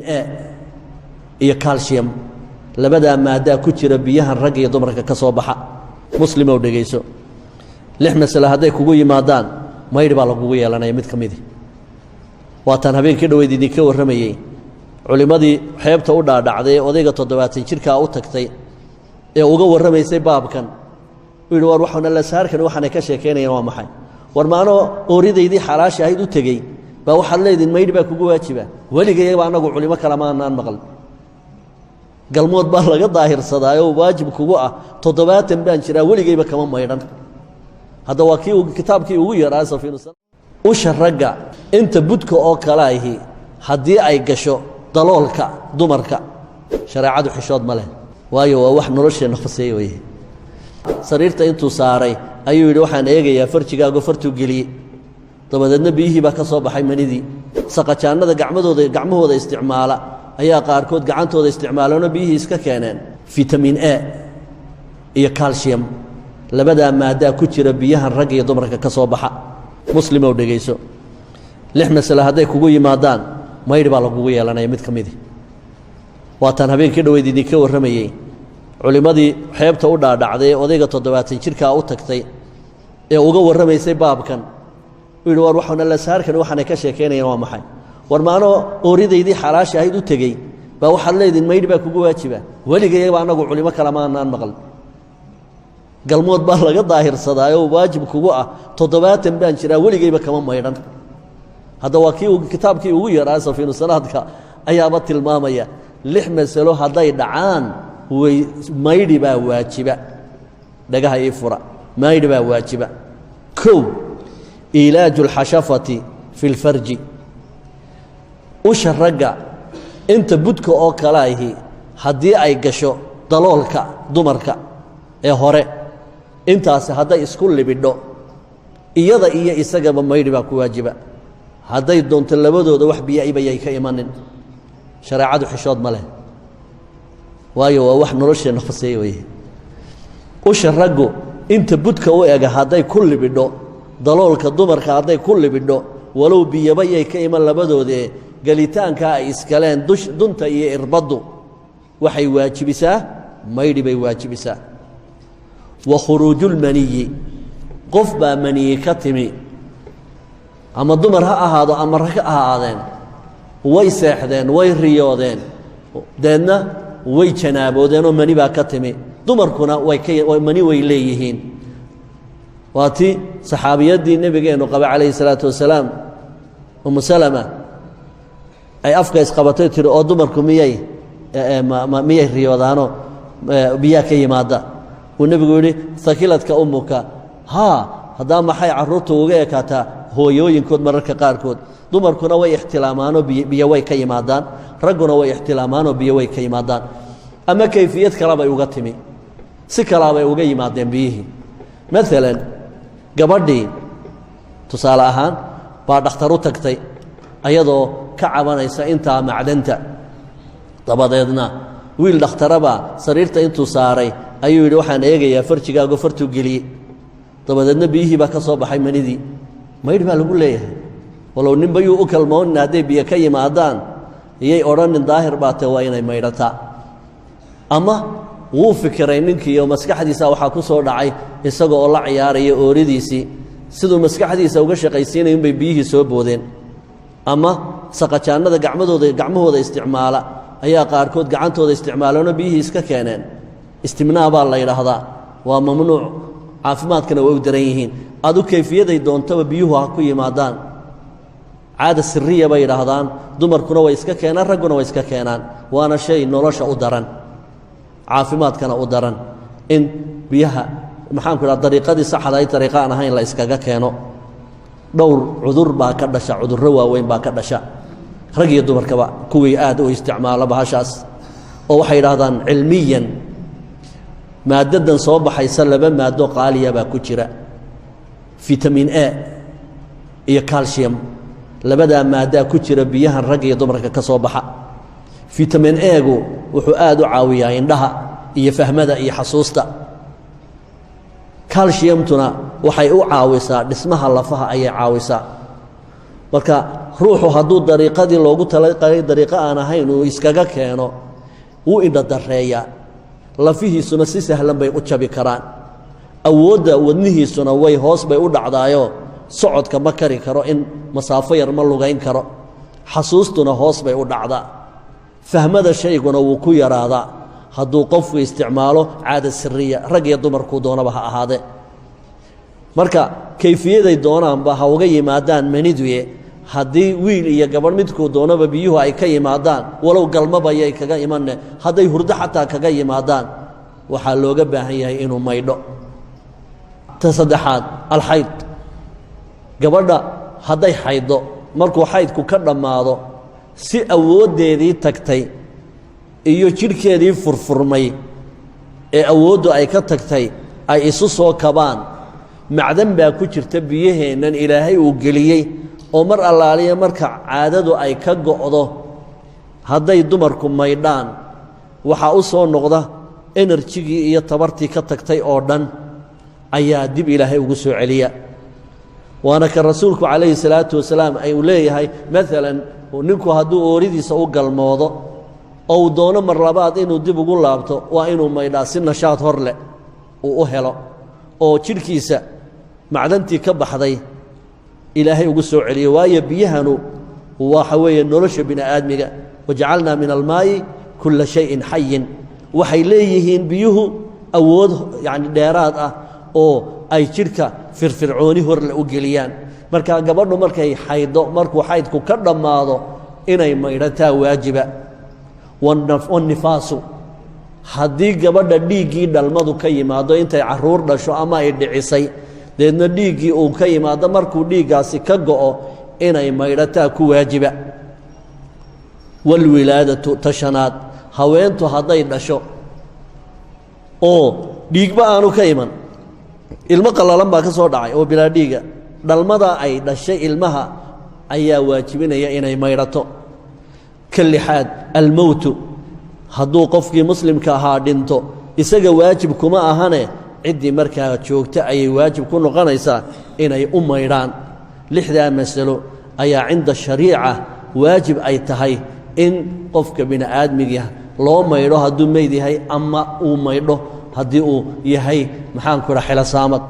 A iyo calcium labada maada ku jira biyaha rag iyo dumarka ka soo baxa muslim oo dhageyso lix mas'ala haday kugu yimaadaan mayr baa lagu yeelanay mid kamid waa tan habeenkii dhaweydii ka waramayay culimadii xeebta u dhaadhacday odayga 70 jirka u tagtay ee uga waramaysay baabkan wiil war waxana la saarkan waxana ka sheekeynayaan waa maxay war maano ooridaydii xalaash ahayd u tagay ba waxa leedin mayr baa kugu waajiba waligay baa anagu culimo kala maanaan maqal galmood baa laga daahirsadaayo waajib kugu ah 70 baan jira waligayba kama maydhan hada waa kii kitaabkii ugu yaraa safiinu u sharaga inta budka oo kala ahi hadii ay gasho daloolka dumarka shariicadu xishood ma leh waayo waa wax nolosheena khaseeyo way sariirta intuu saaray ayuu yiri waxaan eegayaa farjigaaga fartu galiye dabadeedna biyihii baa ka soo baxay manidii saqajaanada gacmahooda isticmaala ayaa qaarkood gacantooda isticmaalona biyihii iska keeneen vitamin A iyo calcium labada maada ku jira biyaha rag iyo dumarka ka soo baxa muslim oo dhageyso lix mas'ala haday kugu yimaadaan mayr baa lagu yeelanay mid kamid waa tan habeenkii dhaweydii ka waramayay culimadii xeebta u dhaadhacday odayga 70 jirka u tagtay ee uga waramaysay baabkan wiil war waxana la saarkan waxana ka sheekeynayaan waa maxay war maano ooridaydii xalaash ahayd u tagay ba waxa leedin mayr baa kugu waajiba waligay baa anagu culimo kala maanaan maqal galmood baa laga daahirsadaayo waajib kugu ah 70 baan jira waligayba kama maydhan hada waa kii kitaabkii ugu yaraa safiinu sanadka ayaaba tilmaamaya lix mas'alo haday dhacaan way mayr baa waajiba dhagaha ay fura mayr baa waajiba kow ilaajul hashafati fil farji usharaga inta budka oo kala ahi hadii ay gasho daloolka dumarka ee hore intaas haday isku libidho iyada iyo isagaba mayr baa ku waajiba haday doonto labadooda wax biyo ay ka imanin shariicadu xishood ma leh waayo waa wax nolosheena khaseeyo way usharagu inta budka u eega haday ku libidho daloolka dumarka haday ku libidho walow biyaba ay ka iman labadooda galitaanka ay iskaleen dunta iyo irbadu waxay waajibisaa mayr bay waajibisaa wa khurujul maniyi qof baa maniyi ka timi ama dumar ha ahaado ama rag ha ahaadeen way seexdeen way riyoodeen deedna way janaaboodeen oo mani baa ka timi dumarkuna way mani way leeyihiin waati saxaabiyadii nabigeenu qaba calayhi salaatu wasalaam salama ay afka isqabatay tiri oo dumarku miyay riyoodaano biyaa ka yimaada uu nabigu yiri sakiladka ummuka hadaa maxay caruurtu uga ekaataa hooyooyinkood mararka qaarkood dumarkuna way ixtilaamaano biyo way ka yimaadaan raguna way ixtilaamaano biyo way ka yimaadaan ama kayfiyad kala bay uga timi si kala bay uga yimaadeen biyihii mesela gabadhii tusaale ahaan baa dhakhtar u tagtay ayadoo ka cabanaysa inta macdanta dabadeedna wiil dhakhtaraba sariirta intuu saaray ayuu yiri waxaan eegayaa farjigaaga fartu galiye dabadeedna biyihii baa ka soo baxay manidii mayr baa lagu leeyahay walow ninba uu kalmoon haday biyo ka yimaadaan iyay oranin daahir baate waa inay maydhata ama wuu fikiray ninkii oo maskaxdiisa waxa ku soo dhacay isagoo la ciyaaraya ooridiisii sidoo maskaxdiisa uga shaqaysiinay in bay biyihii soo boodeen ama saqajaanada gacmahooda isticmaala ayaa qaarkood gacantooda isticmaalona biyihii iska keeneen istimnaa baa la yiraahdaa waa mamnuuc caafimaadkana way u daran yihiin adu kayfiyaday doontaba biyuhu ha ku yimaadaan caada sirriya bay yiraahdaan dumarkuna way iska keenaan raguna way iska keenaan waana shay nolosha u daran caafimaadkana u daran in biyaha maxaan ku raad dariiqadii saxda ay dariiqaan ahayn la iskaga keeno dhowr cudur baa ka dhasha cudurro waaweyn baa ka dhasha rag iyo dumarkaba kuwii aad u isticmaala bahashaas oo waxay yiraahdaan cilmiyan maadadan soo baxaysa laba maado qaaliya baa ku jira vitamin A iyo calcium labada maada ku jira biyaha rag iyo dumarka ka soo baxa vitamin A-gu wuxuu aad u caawiyaa indhaha iyo fahmada iyo xasuusta calciumtuna waxay u caawisaa dhismaha lafaha ayay caawisaa marka ruuxu hadduu dariiqadii loogu talagalay dariiqo aan ahayn uu iskaga keeno wuu indha dareeyaa lafihiisuna si sahlan bay u jabi karaan awoodda wadnihiisuna way hoos bay u dhacdaayo socodka ma kari karo in masaafo yar ma lugayn karo xasuustuna hoos bay u dhacdaa fahmada shayguna wuu ku yaraadaa hadduu qofku isticmaalo caada siriya rag iyo dumarkuu doonaba ha ahaadee marka kayfiyaday doonaanba ha uga yimaadaan maniduye haddii wiil iyo gabadh midkuu doonaba biyuhu ay ka yimaadaan walow galmabayay kaga imanne hadday hurdo xataa kaga yimaadaan waxaa looga baahan yahay inuu maydho ta saddexaad alxayd gabadha hadday xayddo markuu xaydku ka dhammaado si awooddeedii tagtay iyo jidhkeedii furfurmay ee awooddu ay ka tagtay ay isu soo kabaan macdan baa ku jirta biyaheennan ilaahay uu geliyey oo mar allaaliya marka caadadu ay ka go'do hadday dumarku maydhaan waxaa u soo noqda enerjigii iyo tabartii ka tagtay oo dhan ayaa dib ilaahay ugu soo celiya waana ka rasuulku calayhi salaatu wasalaam uu leeyahay maalan ninku hadduu ooridiisa u galmoodo oo uu doono mar labaad inuu dib ugu laabto waa inuu maydhaa si nashaad hor leh uu u helo oo jidhkiisa macdantii ka baxday ilaahay ugu soo celiyo waayo biyahanu waxa weeye nolosha bini aadmiga wajacalnaa min almaayi kulla shayin xayin waxay leeyihiin biyuhu awood yacni dheeraad ah oo ay jidhka firfircooni horle u geliyaan marka gabadhu markay xayddo markuu xaydku ka dhammaado inay maydhataa waajiba wannifaasu haddii gabadha dhiiggii dhalmadu ka yimaado intay carruur dhasho ama ay dhicisay deedna dhiiggii uu ka yimaado markuu dhiiggaasi ka go'o inay maydhataa ku waajiba walwilaadatu tashanaad haweentu hadday dhasho oo dhiigba aanu ka iman ilmo qallalan baa ka soo dhacay oo bilaa dhiiga dhalmadaa ay dhashay ilmaha ayaa waajibinaya inay maydhato ka lixaad almowtu hadduu qofkii muslimka ahaa dhinto isaga waajib kuma ahane ciddii markaa joogta ayay waajib ku noqonaysaa inay u maydhaan lixdaa masalo ayaa cinda shariica waajib ay tahay in qofka bini aadmiga loo maydho hadduu meyd yahay ama uu maydho haddii uu yahay maxaan ku idhaha xilo saamad